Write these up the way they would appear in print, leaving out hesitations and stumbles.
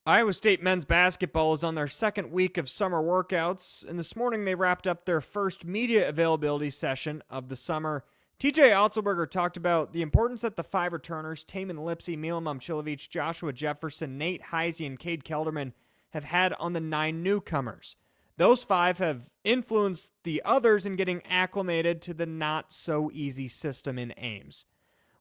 Iowa State men's basketball is on their second week of summer workouts, and this morning they wrapped up their first media availability session of the summer. TJ Otzelberger talked about the importance that the five returners, Taman Lipsy, Milan Momcilovic, Joshua Jefferson, Nate Heisey, and Cade Kelderman, have had on the 9 newcomers. Those 5 have influenced the others in getting acclimated to the not-so-easy system in Ames.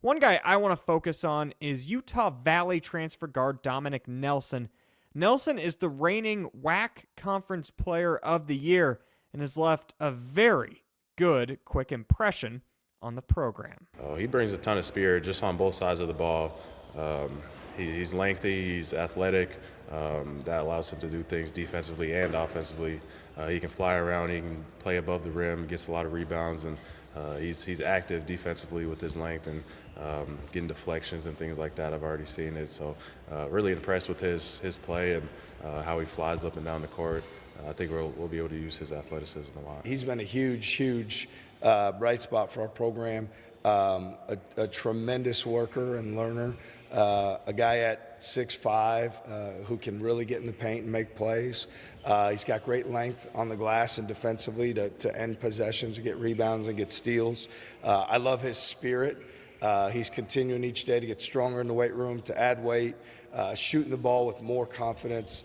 One guy I want to focus on is Utah Valley transfer guard Dominick Nelson. Nelson is the reigning WAC Conference Player of the Year and has left a very good quick impression on the program. He brings a ton of spirit just on both sides of the ball. He's lengthy, he's athletic. That allows him to do things defensively and offensively. He can fly around, he can play above the rim, gets a lot of rebounds, and he's active defensively with his length and getting deflections and things like that. I've already seen it, so really impressed with his play and how he flies up and down the court. I think we'll be able to use his athleticism a lot. He's been a huge bright spot for our program. A tremendous worker and learner. A guy at 6'5", who can really get in the paint and make plays. He's got great length on the glass and defensively to end possessions and get rebounds and get steals. I love his spirit. He's continuing each day to get stronger in the weight room, to add weight, shooting the ball with more confidence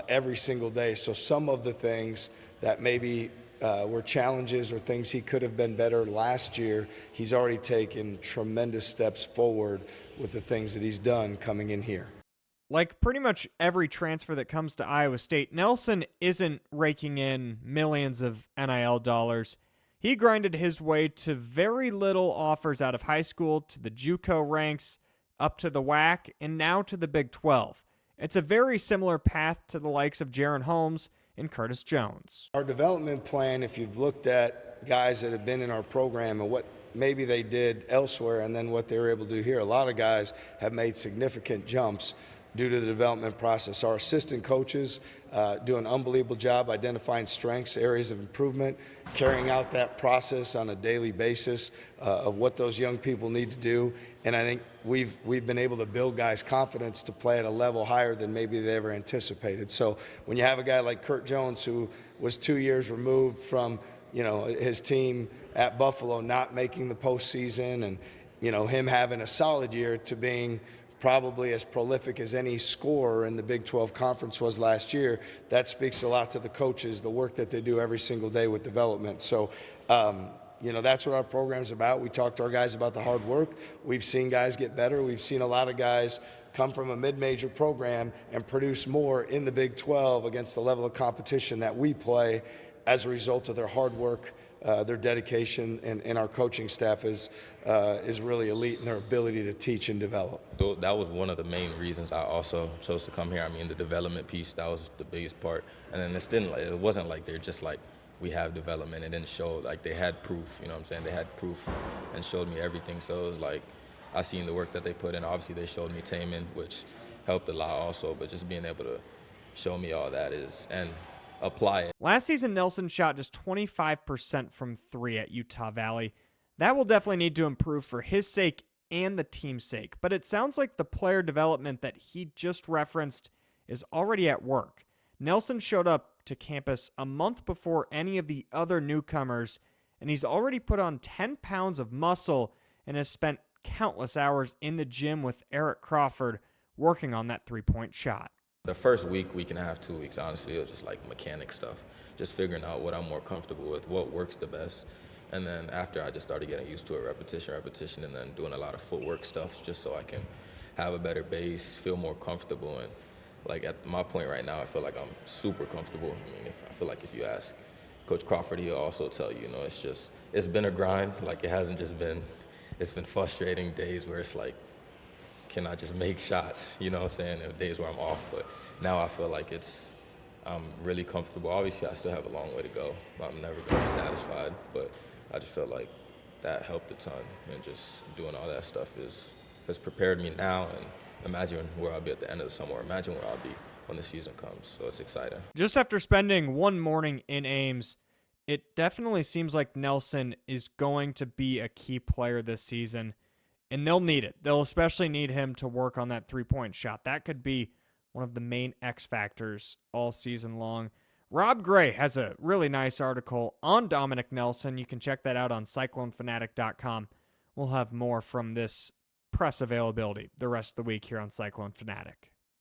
every single day. So some of the things that maybe were challenges or things he could have been better last year, he's already taken tremendous steps forward with the things that he's done coming in here. Like pretty much every transfer that comes to Iowa State, Nelson isn't raking in millions of NIL dollars. He grinded his way to very little offers out of high school, to the JUCO ranks, up to the WAC, and now to the Big 12. It's a very similar path to the likes of Jaron Holmes and Curtis Jones. Our development plan, if you've looked at guys that have been in our program and what maybe they did elsewhere and then what they were able to do here, a lot of guys have made significant jumps due to the development process. Our assistant coaches do an unbelievable job identifying strengths, areas of improvement, carrying out that process on a daily basis of what those young people need to do. And I think we've been able to build guys' confidence to play at a level higher than maybe they ever anticipated. So when you have a guy like Kurt Jones, who was 2 years removed from his team at Buffalo not making the postseason, and him having a solid year, to being probably as prolific as any scorer in the Big 12 Conference was last year, that speaks a lot to the coaches, the work that they do every single day with development. So, that's what our program's about. We talk to our guys about the hard work. We've seen guys get better. We've seen a lot of guys come from a mid-major program and produce more in the Big 12 against the level of competition that we play as a result of their hard work, their dedication, and our coaching staff is really elite in their ability to teach and develop. That was one of the main reasons I also chose to come here. I mean, the development piece, that was the biggest part. And then it wasn't like they're just like, we have development. It didn't show, like they had proof, you know what I'm saying? They had proof and showed me everything. So it was like, I seen the work that they put in. Obviously, they showed me Taman, which helped a lot also, but just being able to show me all that and apply it. Last season, Nelson shot just 25% from 3 at Utah Valley. That will definitely need to improve for his sake and the team's sake, but it sounds like the player development that he just referenced is already at work. Nelson showed up to campus a month before any of the other newcomers, and he's already put on 10 pounds of muscle and has spent countless hours in the gym with Eric Crawford working on that three-point shot. The first week and a half, 2 weeks, honestly, it was just like mechanic stuff, just figuring out what I'm more comfortable with, what works the best. And then after, I just started getting used to it, repetition, and then doing a lot of footwork stuff just so I can have a better base, feel more comfortable. And like at my point right now, I feel like I'm super comfortable. I mean, I feel like if you ask Coach Crawford, he'll also tell you, it's been a grind. Like it's been frustrating days where it's like, can I just make shots? You know what I'm saying? There are days where I'm off, but now I feel like I'm really comfortable. Obviously, I still have a long way to go. I'm never going to be satisfied, but I just feel like that helped a ton. And just doing all that stuff has prepared me now, and imagine where I'll be at the end of the summer. Imagine where I'll be when the season comes. So it's exciting. Just after spending one morning in Ames, it definitely seems like Nelson is going to be a key player this season. And they'll need it. They'll especially need him to work on that three-point shot. That could be one of the main X factors all season long. Rob Gray has a really nice article on Dominic Nelson. You can check that out on CycloneFanatic.com. We'll have more from this press availability the rest of the week here on Cyclone Fanatic.